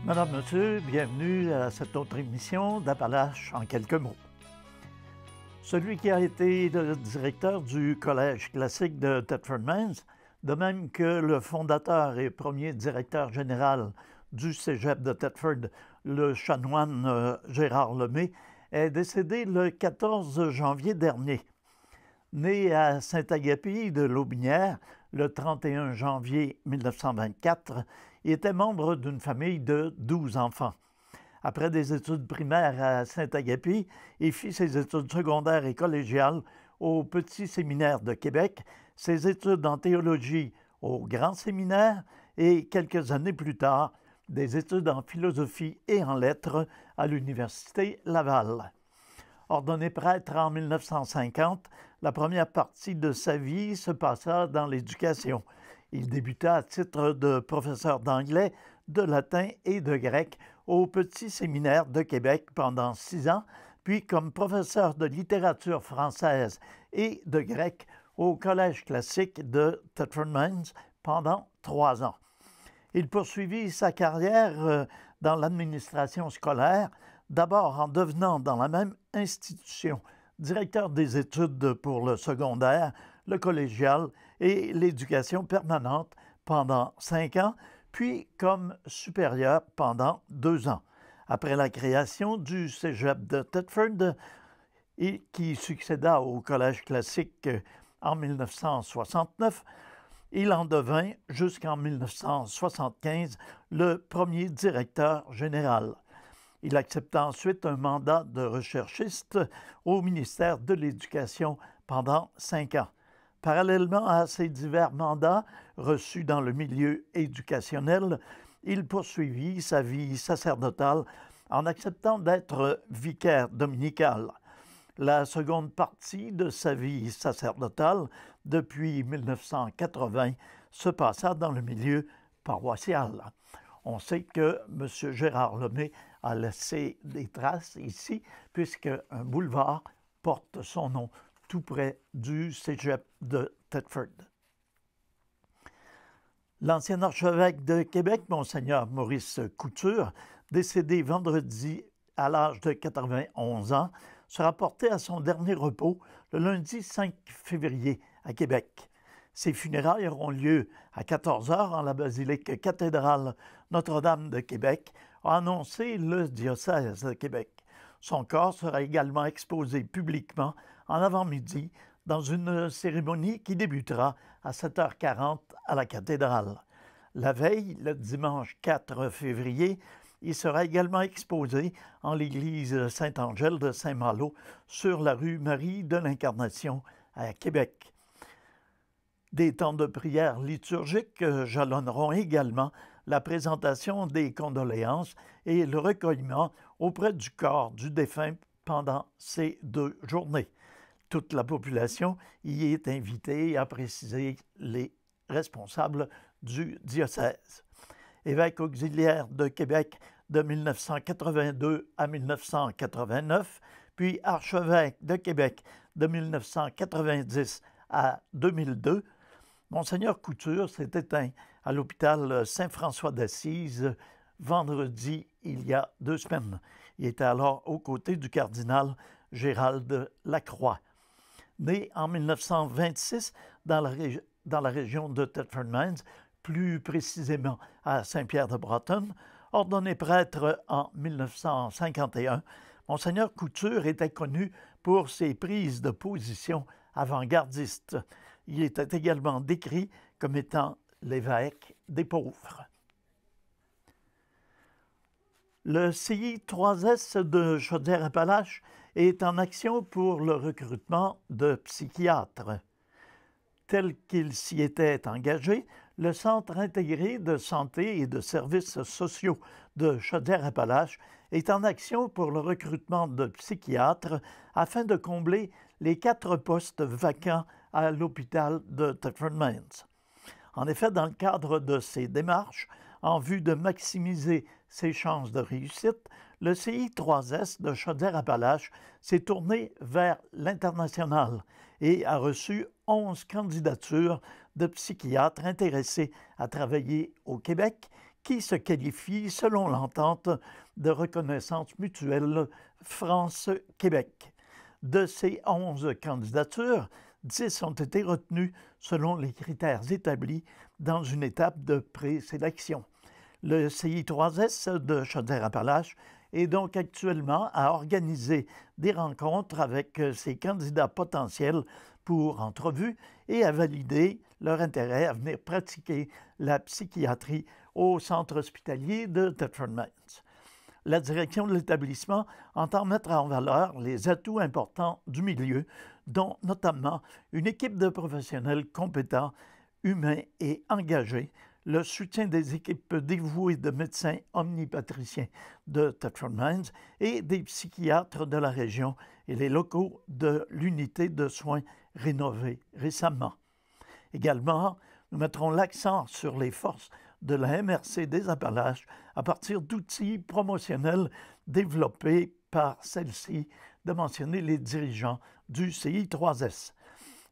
Madame, Monsieur, bienvenue à cette autre émission d'Appalaches en quelques mots. Celui qui a été le directeur du Collège classique de Thetford Mines, de même que le fondateur et premier directeur général du Cégep de Thetford, le chanoine Gérard Lemay, est décédé le 14 janvier dernier. Né à Saint-Agapi de l'Aubinière le 31 janvier 1924, il était membre d'une famille de 12 enfants. Après des études primaires à Saint-Agapi, il fit ses études secondaires et collégiales au Petit Séminaire de Québec, ses études en théologie au Grand Séminaire et, quelques années plus tard, des études en philosophie et en lettres à l'Université Laval. Ordonné prêtre en 1950, la première partie de sa vie se passa dans l'éducation. Il débuta à titre de professeur d'anglais, de latin et de grec au Petit Séminaire de Québec pendant 6 ans, puis comme professeur de littérature française et de grec au Collège classique de Thetford Mines pendant 3 ans. Il poursuivit sa carrière dans l'administration scolaire, d'abord en devenant dans la même institution directeur des études pour le secondaire, le collégial et l'éducation permanente pendant 5 ans, puis comme supérieur pendant 2 ans. Après la création du Cégep de Thetford, et qui succéda au Collège classique en 1969, il en devint, jusqu'en 1975, le premier directeur général. Il accepta ensuite un mandat de recherchiste au ministère de l'Éducation pendant 5 ans. Parallèlement à ces divers mandats reçus dans le milieu éducationnel, il poursuivit sa vie sacerdotale en acceptant d'être vicaire dominical. La seconde partie de sa vie sacerdotale, depuis 1980, se passa dans le milieu paroissial. On sait que M. Gérard Lemay a laissé des traces ici, puisque un boulevard porte son nom tout près du Cégep de Thetford. L'ancien archevêque de Québec, Monseigneur Maurice Couture, décédé vendredi à l'âge de 91 ans, sera porté à son dernier repos le lundi 5 février à Québec. Ses funérailles auront lieu à 14 heures en la basilique cathédrale Notre-Dame de Québec, a annoncé le diocèse de Québec. Son corps sera également exposé publiquement en avant-midi dans une cérémonie qui débutera à 7h40 à la cathédrale. La veille, le dimanche 4 février, il sera également exposé en l'église Saint-Angèle de Saint-Malo sur la rue Marie de l'Incarnation à Québec. Des temps de prière liturgiques jalonneront également la présentation des condoléances et le recueillement auprès du corps du défunt pendant ces 2 journées. Toute la population y est invitée, a précisé les responsables du diocèse. Évêque auxiliaire de Québec de 1982 à 1989, puis archevêque de Québec de 1990 à 2002, Monseigneur Couture s'est éteint à l'hôpital Saint-François d'Assise vendredi il y a 2 semaines. Il était alors aux côtés du cardinal Gérald Lacroix. Né en 1926 dans la région de Thetford Mines, plus précisément à Saint-Pierre-de-Bretton, ordonné prêtre en 1951, Monseigneur Couture était connu pour ses prises de position avant-gardistes. Il était également décrit comme étant l'évêque des pauvres. Le CI3S de Chaudière-Appalaches est en action pour le recrutement de psychiatres. Tel qu'il s'y était engagé, le Centre intégré de santé et de services sociaux de Chaudière-Appalaches est en action pour le recrutement de psychiatres afin de combler les 4 postes vacants à l'hôpital de Thetford Mines. En effet, dans le cadre de ces démarches, en vue de maximiser ses chances de réussite, le CI3S de Chaudière-Appalaches s'est tourné vers l'international et a reçu 11 candidatures de psychiatres intéressés à travailler au Québec qui se qualifie selon l'entente de reconnaissance mutuelle France-Québec. De ces 11 candidatures, 10 ont été retenues selon les critères établis dans une étape de présélection. Le CI3S de Chaudière-Appalaches est donc actuellement à organiser des rencontres avec ses candidats potentiels pour entrevue et à valider leur intérêt à venir pratiquer la psychiatrie au centre hospitalier de Thetford Mines. La direction de l'établissement entend mettre en valeur les atouts importants du milieu, dont notamment une équipe de professionnels compétents, humains et engagés, le soutien des équipes dévouées de médecins omnipatriciens de Thetford Mines et des psychiatres de la région et les locaux de l'unité de soins rénovée récemment. Également, nous mettrons l'accent sur les forces de la MRC des Appalaches à partir d'outils promotionnels développés par celle-ci, de mentionner les dirigeants du CI3S.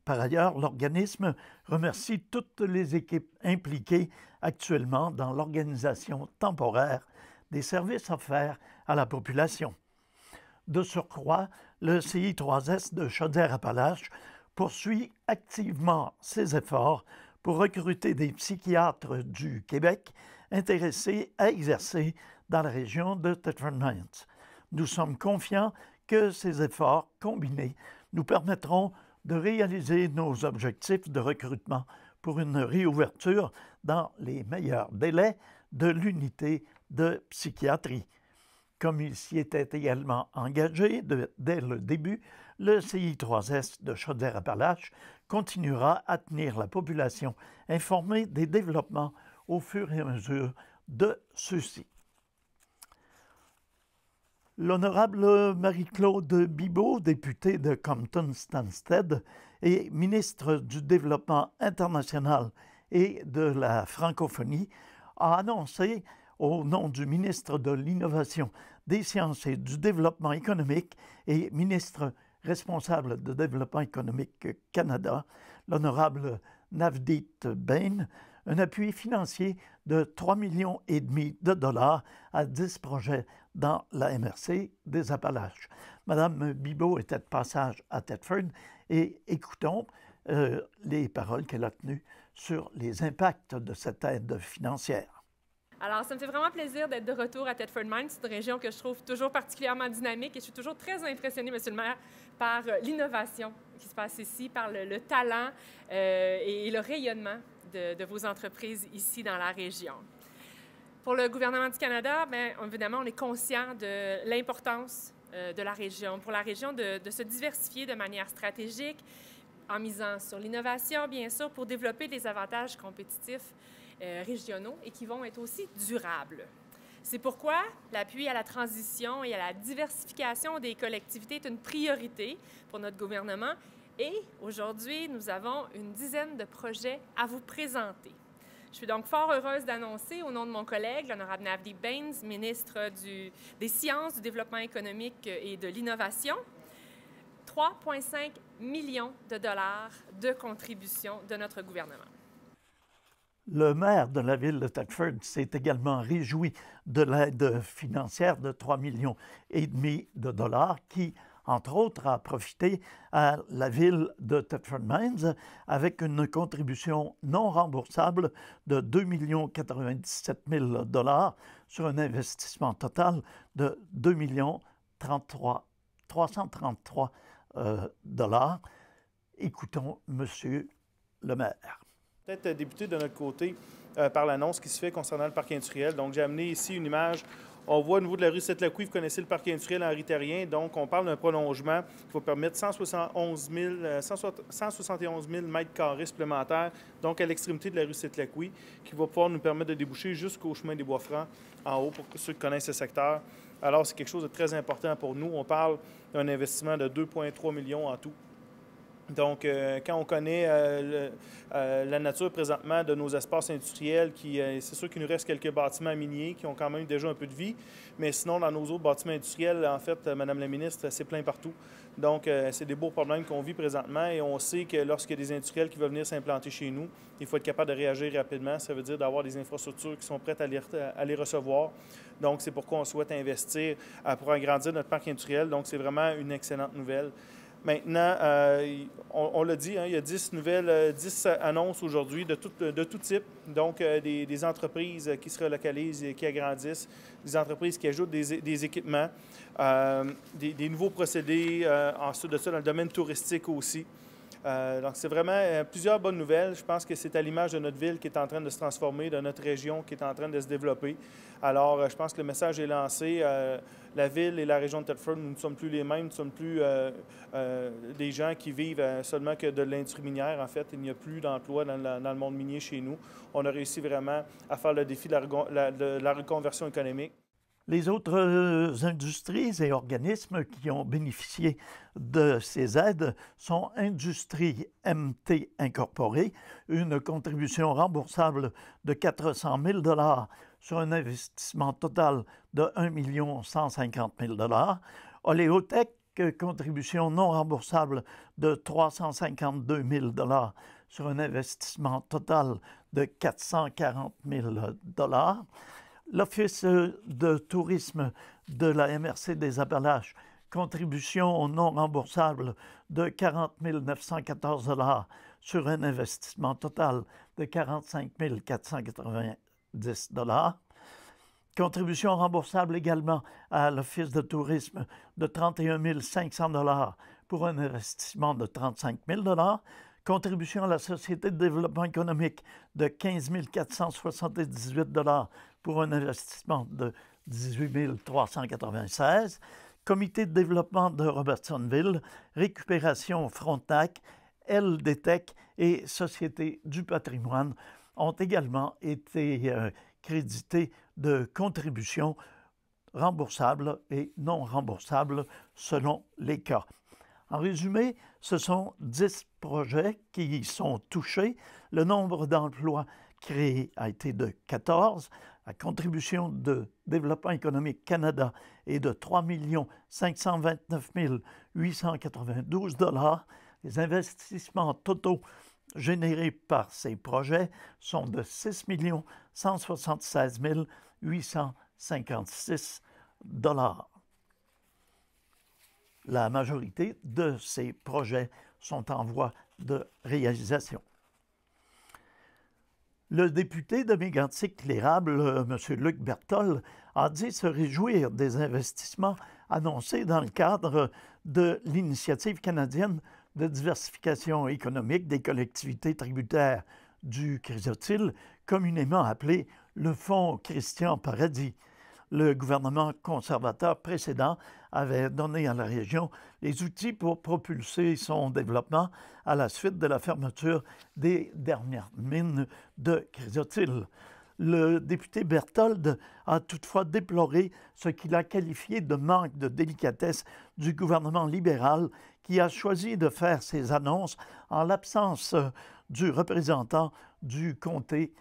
Par ailleurs, l'organisme remercie toutes les équipes impliquées actuellement dans l'organisation temporaire des services offerts à la population. De surcroît, le CI3S de Chaudière-Appalaches poursuit activement ses efforts pour recruter des psychiatres du Québec intéressés à exercer dans la région de Thetford Mines. Nous sommes confiants que ces efforts combinés nous permettront de réaliser nos objectifs de recrutement pour une réouverture dans les meilleurs délais de l'unité de psychiatrie. Comme il s'y était également engagé dès le début, le CI3S de Chaudière-Appalaches continuera à tenir la population informée des développements au fur et à mesure de ceux-ci. L'honorable Marie-Claude Bibeau, députée de Compton-Stanstead et ministre du Développement international et de la francophonie, a annoncé, au nom du ministre de l'Innovation, des Sciences et du Développement économique et ministre responsable de Développement économique Canada, l'honorable Navdeep Bain, un appui financier de 3,5 millions de dollars à 10 projets dans la MRC des Appalaches. Madame Bibeau était de passage à Thetford et écoutons les paroles qu'elle a tenues sur les impacts de cette aide financière. Alors, ça me fait vraiment plaisir d'être de retour à Thetford Mines. C'est une région que je trouve toujours particulièrement dynamique et je suis toujours très impressionnée, Monsieur le maire, par l'innovation qui se passe ici, par le talent et le rayonnement de vos entreprises ici dans la région. Pour le gouvernement du Canada, bien évidemment, on est conscient de l'importance de la région, pour la région de se diversifier de manière stratégique, en misant sur l'innovation, bien sûr, pour développer des avantages compétitifs régionaux et qui vont être aussi durables. C'est pourquoi l'appui à la transition et à la diversification des collectivités est une priorité pour notre gouvernement. Et aujourd'hui, nous avons une dizaine de projets à vous présenter. Je suis donc fort heureuse d'annoncer, au nom de mon collègue, l'honorable Navdeep Bain, ministre des Sciences, du Développement économique et de l'Innovation, 3,5 millions de dollars de contribution de notre gouvernement. Le maire de la ville de Thetford s'est également réjoui de l'aide financière de 3,5 millions de dollars qui, entre autres, a profité à la ville de Thetford Mines avec une contribution non remboursable de 2 097 000 dollars sur un investissement total de 2 333 dollars. Écoutons Monsieur le maire. Peut-être débuter de notre côté par l'annonce qui se fait concernant le parc industriel. Donc, j'ai amené ici une image. On voit au niveau de la rue Sept-Lacouille, vous connaissez le parc industriel Henri Terrien. Donc, on parle d'un prolongement qui va permettre 171 000 mètres carrés supplémentaires, donc à l'extrémité de la rue Sept-Lacouille, qui va pouvoir nous permettre de déboucher jusqu'au chemin des Bois-Francs en haut pour ceux qui connaissent ce secteur. Alors, c'est quelque chose de très important pour nous. On parle d'un investissement de 2,3 millions en tout. Donc, quand on connaît la nature présentement de nos espaces industriels, c'est sûr qu'il nous reste quelques bâtiments miniers qui ont quand même déjà un peu de vie, mais sinon, dans nos autres bâtiments industriels, en fait, Madame la ministre, c'est plein partout. Donc, c'est des beaux problèmes qu'on vit présentement et on sait que lorsqu'il y a des industriels qui veulent venir s'implanter chez nous, il faut être capable de réagir rapidement. Ça veut dire d'avoir des infrastructures qui sont prêtes à les recevoir. Donc, c'est pourquoi on souhaite investir pour agrandir notre parc industriel. Donc, c'est vraiment une excellente nouvelle. Maintenant, on l'a dit, hein, il y a 10 annonces aujourd'hui de tout type. Donc, des entreprises qui se relocalisent et qui agrandissent, des entreprises qui ajoutent des équipements, des nouveaux procédés, ensuite de ça, dans le domaine touristique aussi. Donc, c'est vraiment plusieurs bonnes nouvelles. Je pense que c'est à l'image de notre ville qui est en train de se transformer, de notre région qui est en train de se développer. Alors, je pense que le message est lancé. La ville et la région de Thetford, nous ne sommes plus les mêmes, nous ne sommes plus des gens qui vivent seulement que de l'industrie minière. En fait, il n'y a plus d'emploi dans le monde minier chez nous. On a réussi vraiment à faire le défi de la reconversion économique. Les autres industries et organismes qui ont bénéficié de ces aides sont Industrie MT Incorporée, une contribution remboursable de 400 000 $ sur un investissement total de 1 150 000 $. Oléotech, contribution non remboursable de 352 000 $ sur un investissement total de 440 000 $. L'Office de tourisme de la MRC des Appalaches, contribution non remboursable de 40 914 $ sur un investissement total de 45 490 $. Contribution remboursable également à l'Office de tourisme de 31 500 $ pour un investissement de 35 000 $. Contribution à la Société de développement économique de 15 478 $ pour un investissement de 18 396 $. Comité de développement de Robertsonville, Récupération Frontenac, LDTech et Société du patrimoine ont également été crédités de contributions remboursables et non remboursables selon les cas. En résumé, ce sont 10 projets qui sont touchés. Le nombre d'emplois créés a été de 14. La contribution de Développement économique Canada est de 3 529 892 $. Les investissements totaux générés par ces projets sont de 6 176 856 $. La majorité de ces projets sont en voie de réalisation. Le député de Mégantic-L'Érable, M. Luc Berthold, a dit se réjouir des investissements annoncés dans le cadre de l'Initiative canadienne de diversification économique des collectivités tributaires du Chrysotile, communément appelé le Fonds Christian Paradis. Le gouvernement conservateur précédent avait donné à la région les outils pour propulser son développement à la suite de la fermeture des dernières mines de Chrysotile. Le député Berthold a toutefois déploré ce qu'il a qualifié de manque de délicatesse du gouvernement libéral qui a choisi de faire ses annonces en l'absence du représentant du comté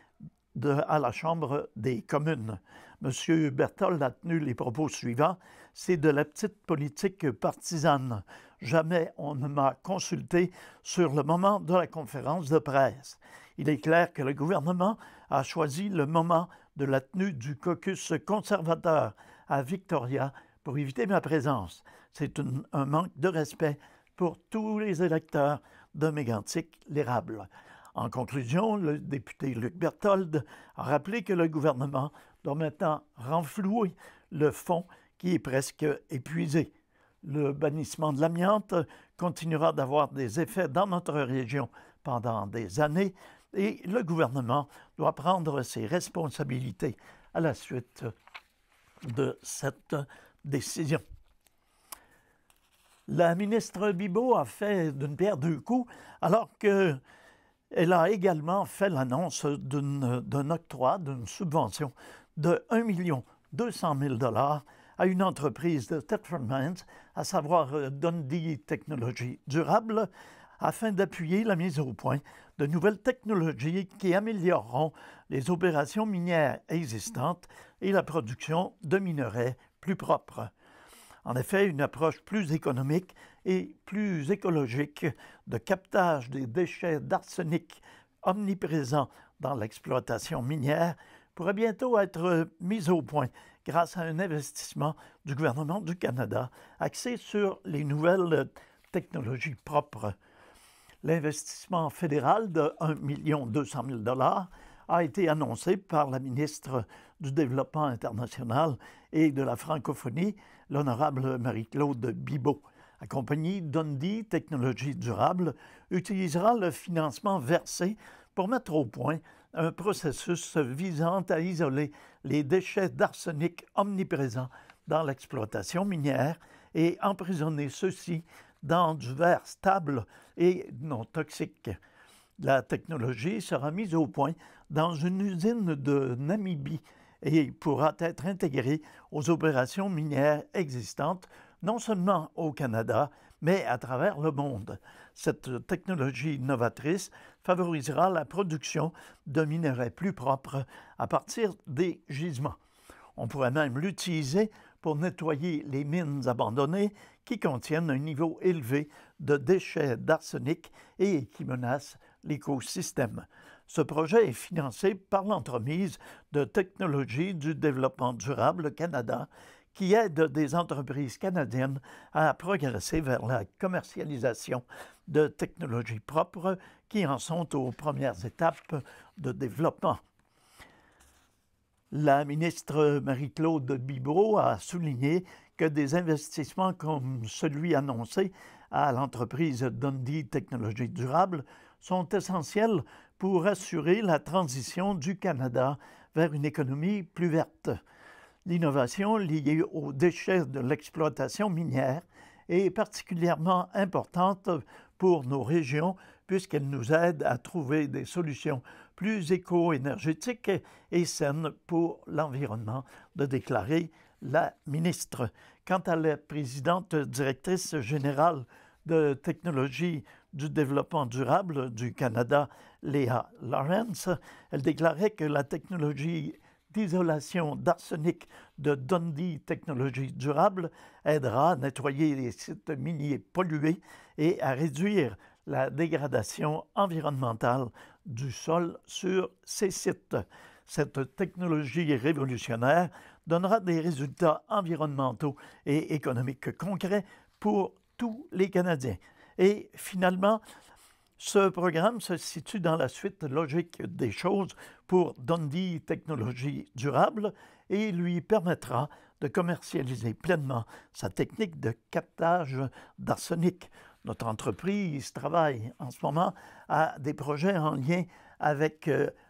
à la Chambre des communes. M. Berthold a tenu les propos suivants. « C'est de la petite politique partisane. Jamais on ne m'a consulté sur le moment de la conférence de presse. Il est clair que le gouvernement a choisi le moment de la tenue du caucus conservateur à Victoria pour éviter ma présence. C'est un manque de respect pour tous les électeurs de Mégantic-L'Érable. » En conclusion, le député Luc Berthold a rappelé que le gouvernement doit maintenant renflouer le fonds qui est presque épuisé. Le bannissement de l'amiante continuera d'avoir des effets dans notre région pendant des années et le gouvernement doit prendre ses responsabilités à la suite de cette décision. La ministre Bibeau a fait d'une pierre deux coups alors qu'elle a également fait l'annonce d'un octroi, d'une subvention de 1 200 000 $ à une entreprise de Thetford Mines, à savoir Dundee Technologies Durable, afin d'appuyer la mise au point de nouvelles technologies qui amélioreront les opérations minières existantes et la production de minerais plus propres. En effet, une approche plus économique et plus écologique de captage des déchets d'arsenic omniprésents dans l'exploitation minière pourrait bientôt être mise au point grâce à un investissement du gouvernement du Canada axé sur les nouvelles technologies propres. L'investissement fédéral de 1 200 000 $ a été annoncé par la ministre du Développement international et de la francophonie, l'honorable Marie-Claude Bibeau. La compagnie Dundee Technologies Durables utilisera le financement versé pour mettre au point un processus visant à isoler les déchets d'arsenic omniprésents dans l'exploitation minière et emprisonner ceux-ci dans du verre stable et non toxique. La technologie sera mise au point dans une usine de Namibie et pourra être intégrée aux opérations minières existantes, non seulement au Canada, mais à travers le monde. Cette technologie novatrice favorisera la production de minerais plus propres à partir des gisements. On pourrait même l'utiliser pour nettoyer les mines abandonnées qui contiennent un niveau élevé de déchets d'arsenic et qui menacent l'écosystème. Ce projet est financé par l'entremise de Technologies du développement durable Canada, qui aide des entreprises canadiennes à progresser vers la commercialisation de technologies propres qui en sont aux premières étapes de développement. La ministre Marie-Claude Bibeau a souligné que des investissements comme celui annoncé à l'entreprise Dundee Technologies Durables sont essentiels pour assurer la transition du Canada vers une économie plus verte. L'innovation liée aux déchets de l'exploitation minière est particulièrement importante pour nos régions puisqu'elle nous aide à trouver des solutions plus éco-énergétiques et saines pour l'environnement, de déclarer la ministre. Quant à la présidente directrice générale de Technologies du développement durable du Canada, Léa Lawrence, elle déclarait que la technologie d'isolation d'arsenic de Dundee Technologies Durables aidera à nettoyer les sites miniers pollués et à réduire la dégradation environnementale du sol sur ces sites. Cette technologie révolutionnaire donnera des résultats environnementaux et économiques concrets pour tous les Canadiens. Et finalement, ce programme se situe dans la suite logique des choses pour Dundee Technologies Durables et lui permettra de commercialiser pleinement sa technique de captage d'arsenic. Notre entreprise travaille en ce moment à des projets en lien avec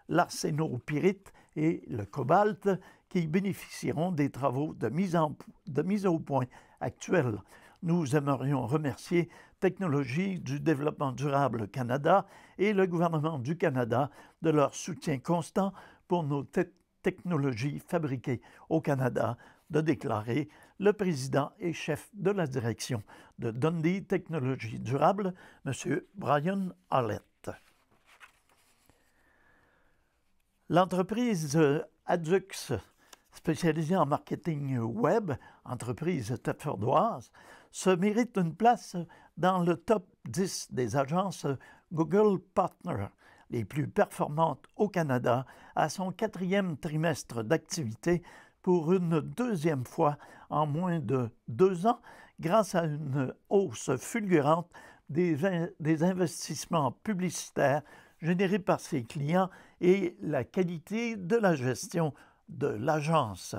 l'arsénopyrite et le cobalt qui bénéficieront des travaux de mise au point actuels. Nous aimerions remercier Technologies du développement durable Canada et le gouvernement du Canada de leur soutien constant pour nos technologies fabriquées au Canada, de déclarer le président et chef de la direction de Dundee Technologies Durables, M. Brian Hallett. L'entreprise Adux, spécialisée en marketing web, entreprise thetfordoise, se mérite une place dans le top 10 des agences Google Partner, les plus performantes au Canada, à son 4e trimestre d'activité pour une deuxième fois en moins de 2 ans, grâce à une hausse fulgurante des investissements publicitaires générés par ses clients et la qualité de la gestion de l'agence.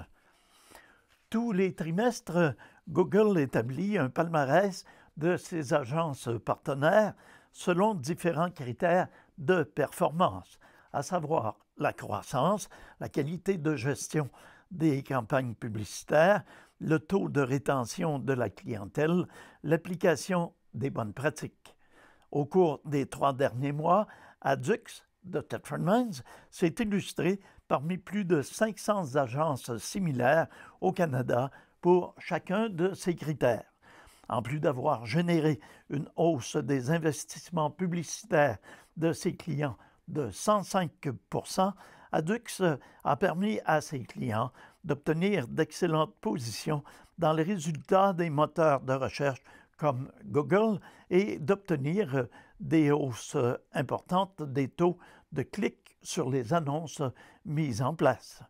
Tous les trimestres, Google établit un palmarès de ses agences partenaires selon différents critères de performance, à savoir la croissance, la qualité de gestion des campagnes publicitaires, le taux de rétention de la clientèle, l'application des bonnes pratiques. Au cours des 3 derniers mois, Adux de Thetford Mines s'est illustré parmi plus de 500 agences similaires au Canada pour chacun de ces critères. En plus d'avoir généré une hausse des investissements publicitaires de ses clients de 105 %, Haddux a permis à ses clients d'obtenir d'excellentes positions dans les résultats des moteurs de recherche comme Google et d'obtenir des hausses importantes des taux de clics sur les annonces mises en place.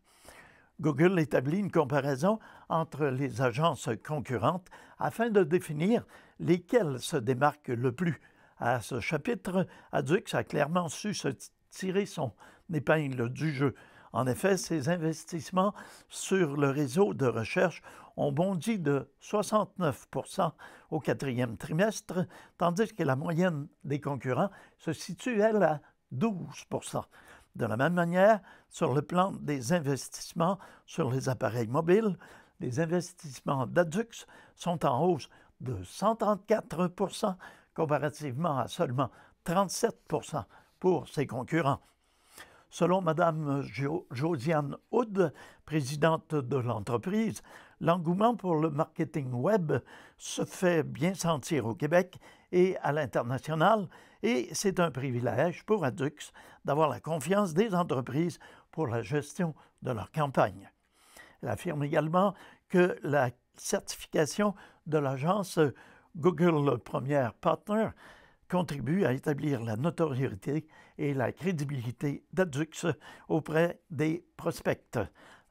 Google établit une comparaison entre les agences concurrentes afin de définir lesquelles se démarquent le plus. À ce chapitre, Haddux a clairement su se tirer son épingle du jeu. En effet, ses investissements sur le réseau de recherche ont bondi de 69 % au quatrième trimestre, tandis que la moyenne des concurrents se situe, elle, à 12 %. De la même manière, sur le plan des investissements sur les appareils mobiles, les investissements d'Haddux sont en hausse de 134 % comparativement à seulement 37 % pour ses concurrents. Selon Mme Josiane Hood, présidente de l'entreprise, l'engouement pour le marketing web se fait bien sentir au Québec et à l'international, et c'est un privilège pour Haddux d'avoir la confiance des entreprises pour la gestion de leur campagne. Elle affirme également que la certification de l'agence Google Premier Partner contribue à établir la notoriété et la crédibilité d'Haddux auprès des prospects.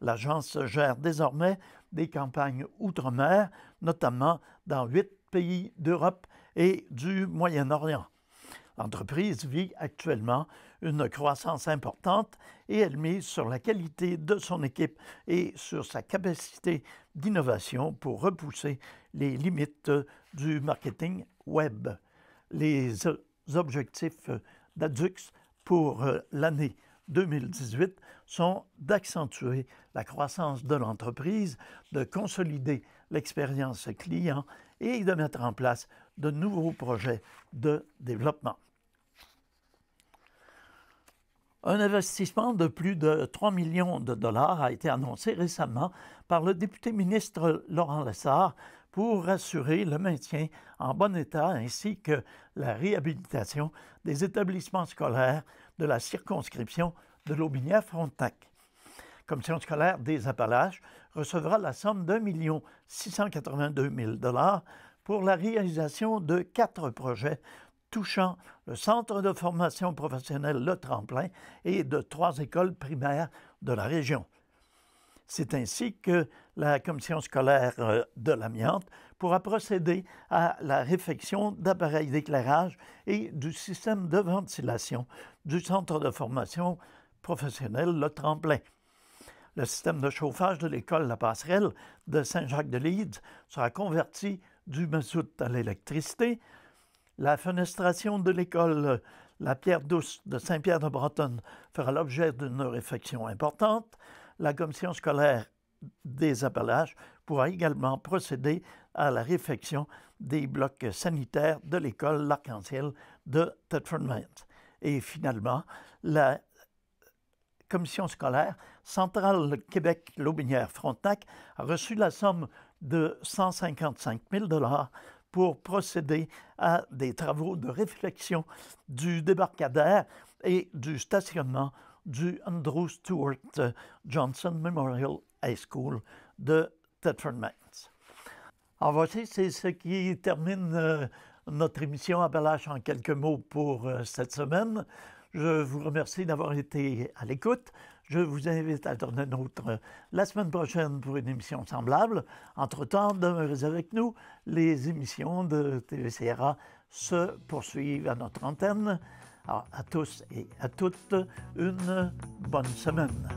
L'agence gère désormais des campagnes outre-mer, notamment dans 8 pays d'Europe et du Moyen-Orient. L'entreprise vit actuellement une croissance importante et elle mise sur la qualité de son équipe et sur sa capacité d'innovation pour repousser les limites du marketing web. Les objectifs d'Haddux pour l'année 2018 sont d'accentuer la croissance de l'entreprise, de consolider l'expérience client et de mettre en place de nouveaux projets de développement. Un investissement de plus de 3 millions de dollars a été annoncé récemment par le député ministre Laurent Lessard pour assurer le maintien en bon état ainsi que la réhabilitation des établissements scolaires de la circonscription de Lotbinière-Frontenac. La Commission scolaire des Appalaches recevra la somme d'1 682 000 $ pour la réalisation de 4 projets touchant le Centre de formation professionnelle Le Tremplin et de 3 écoles primaires de la région. C'est ainsi que la Commission scolaire de l'amiante pourra procéder à la réfection d'appareils d'éclairage et du système de ventilation du Centre de formation professionnelle Le Tremplin. Le système de chauffage de l'école La Passerelle de Saint-Jacques-de-Leeds sera converti du mazout à l'électricité. La fenestration de l'école La Pierre-Douce de Saint-Pierre-de-Bretonne fera l'objet d'une réfection importante. La Commission scolaire des Appalaches pourra également procéder à la réfection des blocs sanitaires de l'école L'Arc-en-Ciel de Thetford Mines. Et finalement, la Commission scolaire centrale Québec-Lotbinière-Frontenac a reçu la somme de 155 000 $ pour procéder à des travaux de réfection du débarcadère et du stationnement du Andrew Stewart Johnson Memorial High School de Thetford Mines. Alors voici, c'est ce qui termine notre émission Appalaches en quelques mots pour cette semaine. Je vous remercie d'avoir été à l'écoute. Je vous invite à tourner nôtre la semaine prochaine pour une émission semblable. Entre-temps, demeurez avec nous. Les émissions de TVCRA se poursuivent à notre antenne. Alors, à tous et à toutes, une bonne semaine.